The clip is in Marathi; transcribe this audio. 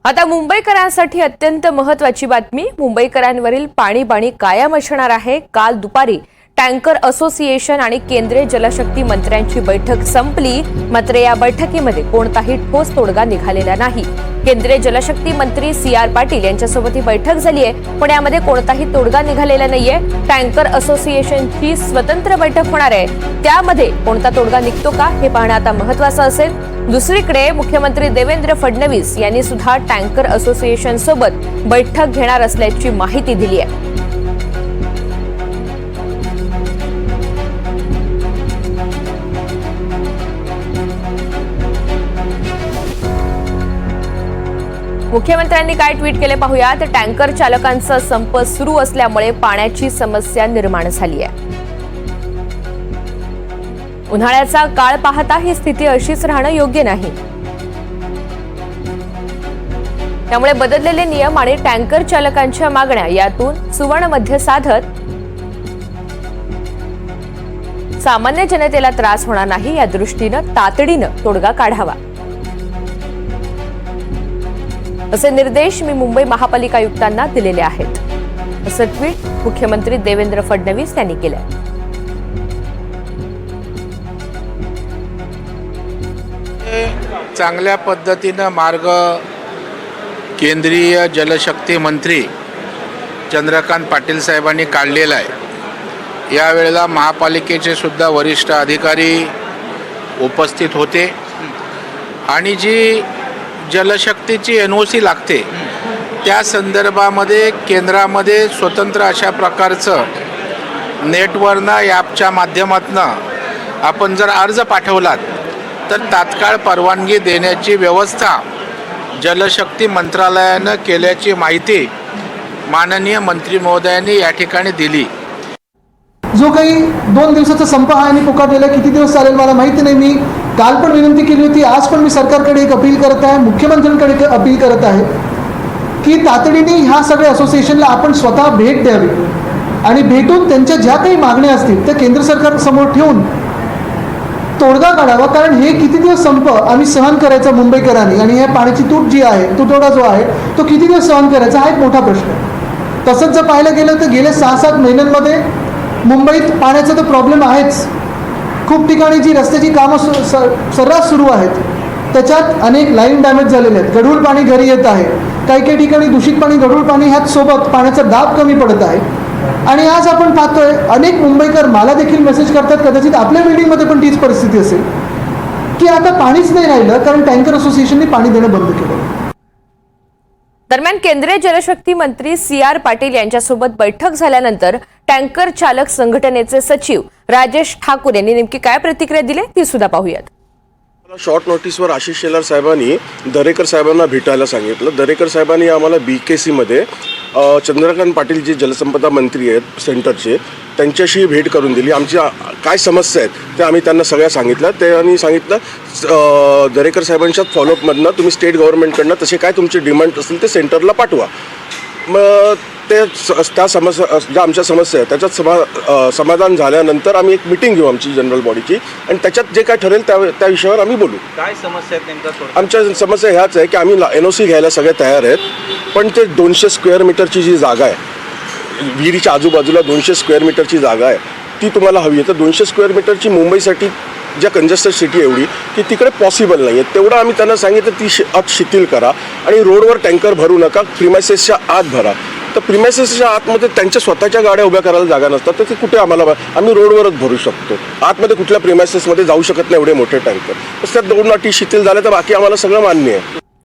आता मुंबईकरांसाठी अत्यंत महत्त्वाची बातमी। मुंबईकरांवरील पाणी कायम असणार आहे। काल दुपारी टँकर असोसिएशन आणि केंद्रीय जलशक्ती मंत्र्यांची बैठक संपली, मात्र या बैठकीमध्ये कोणताही ठोस तोडगा निघालेला नाही। केंद्रीय जलशक्ती मंत्री CR पाटील यांच्यासोबत ही बैठक झाली आहे, पण यामध्ये कोणताही तोडगा निघालेला नाहीये। टँकर असोसिएशनची स्वतंत्र बैठक होणार आहे, त्यामध्ये कोणता तोडगा निघतो का हे पाहणं आता महत्त्वाचं असेल। दुसरीकडे मुख्यमंत्री देवेंद्र फडणवीस यांनी सुद्धा टँकर असोसिएशन सोबत बैठक घेणार असल्याची माहिती दिली आहे। मुख्यमंत्र्यांनी काय ट्विट केले पाहूया। तर टँकर चालकांचा संप सुरू असल्यामुळे पाण्याची समस्या निर्माण झाली आहे। उन्हाळ्याचा काळ पाहता ही स्थिती अशीच राहणं योग्य नाही, त्यामुळे बदललेले नियम आणि टँकर चालकांच्या मागण्या यातून सुवर्ण मध्य साधत सामान्य जनतेला त्रास होणार नाही, या दृष्टीनं तातडीनं तोडगा काढावा, असे निर्देश मी मुंबई महापालिका आयुक्तांना दिलेले आहेत, असं ट्विट मुख्यमंत्री देवेंद्र फडणवीस यांनी केलं। चांगल्या पद्धतीनं मार्ग केंद्रीय जलशक्ती मंत्री चंद्रकांत पाटील साहेबांनी काढलेला आहे। यावेळेला महापालिकेचे सुद्धा वरिष्ठ अधिकारी उपस्थित होते आणि जी जलशक्तीची NOC लागते त्या संदर्भामध्ये केंद्रामध्ये स्वतंत्र अशा प्रकारचं नेटवरनं ॲपच्या माध्यमातून आपण जर अर्ज पाठवलात तर तात्काळ परवानगी देण्याची व्यवस्था जलशक्ती मंत्रालयानं केल्याची माहिती माननीय मंत्री महोदयांनी या ठिकाणी दिली। जो काही 2 दिवसाचा संप हा आणि पुकारलेला किती दिवस चालेल मला माहिती नाही। मी काल पण विनंती केली होती, आज पण मी सरकारकडे एक अपील करत आहे, मुख्यमंत्र्यांकडे एक अपील करत आहे की तातडीने ह्या सगळ्या असोसिएशनला आपण स्वतः भेट द्यावी आणि भेटून त्यांच्या ज्या काही मागण्या असतील त्या केंद्र सरकार समोर ठेवून तोडगा काढावा। कारण हे किती दिवस संप आम्ही सहन करायचा मुंबईकरांनी, आणि हे पाण्याची तूट जी आहे, तुटवडा जो आहे तो किती दिवस सहन करायचा हा एक मोठा प्रश्न आहे। तसंच जर पाहायला गेलं तर गेल्या 6-7 महिन्यांमध्ये मुंबईत पाण्याचा तर प्रॉब्लेम आहेच। खूप ठिकाणी जी रस्त्याची कामं सर्रास सुरू आहेत, त्याच्यात अनेक लाईन डॅमेज झालेले आहेत, गढूळ पाणी घरी येत आहे, काही ठिकाणी दूषित पाणी, गढूळ पाणी ह्याच सोबत पाण्याचा दाब कमी पडत आहे। आणि आज आपण पाहतोय अनेक मुंबईकर मला देखील मेसेज करतात, कदाचित आपल्या बिल्डिंगमध्ये पण तीच परिस्थिती असेल की आता पाणीच नाही राहिलं कारण टँकर असोसिएशनने पाणी देणं बंद केलं। दरम्यान केंद्रीय जलशक्ती मंत्री CR पाटील यांच्यासोबत बैठक झाल्यानंतर टँकर चालक संघटनेचे सचिव राजेश ठाकूर यांनी नेमकी काय प्रतिक्रिया दिली ती सुद्धा पाहूयात। शॉर्ट नोटीसवर आशिष शेलार साहेबांनी दरेकर साहेबांना भेटायला सांगितलं। दरेकर साहेबांनी आम्हाला BKC मध्ये चंद्रकांत पाटील जे जलसंपदा मंत्री आहेत सेंटरचे, त्यांच्याशी भेट करून दिली। आमच्या काय समस्या आहेत त्या आम्ही त्यांना सगळ्या सांगितल्या। त्यांनी सांगितलं दरेकर साहेबांच्या फॉलोअपमधनं तुम्ही स्टेट गव्हर्नमेंटकडनं तसे काय तुमचे डिमांड असतील ते सेंटरला पाठवा। मग त्या समस्या ज्या आमच्या समस्या आहेत त्याच्यात समाधान झाल्यानंतर आम्ही एक मीटिंग घेऊ आमची जनरल बॉडीची, आणि त्याच्यात जे काय ठरेल त्या विषयावर आम्ही बोलू। काय समस्या आहेत नेमका? आमच्या समस्या ह्याच आहे की आम्ही NOC घ्यायला सगळे तयार आहेत, पण ते 200 स्क्वेअर मीटरची जी जागा आहे, विहिरीच्या आजूबाजूला 200 स्क्वेअर मीटरची जागा आहे ती तुम्हाला हवी आहे। तर 200 स्क्वेअर मीटरची मुंबईसाठी ज्या कंजेस्टेड सिटी एवढी की तिकडे पॉसिबल नाही आहे, तेवढं आम्ही त्यांना सांगितलं ती अट शिथिल करा आणि रोडवर टँकर भरू नका, प्रिमायसेसच्या आत भरा। तर प्रिमायसेसच्या आतमध्ये त्यांच्या स्वतःच्या गाड्या उभ्या करायला जागा नसतात, तर ते कुठे आम्ही रोडवरच भरू शकतो। आतमध्ये कुठल्या प्रिमायसेसमध्ये जाऊ शकत नाही एवढे मोठे टँकर। तर त्या 2 अटी शिथिल झाल्या तर बाकी आम्हाला सगळं मान्य आहे।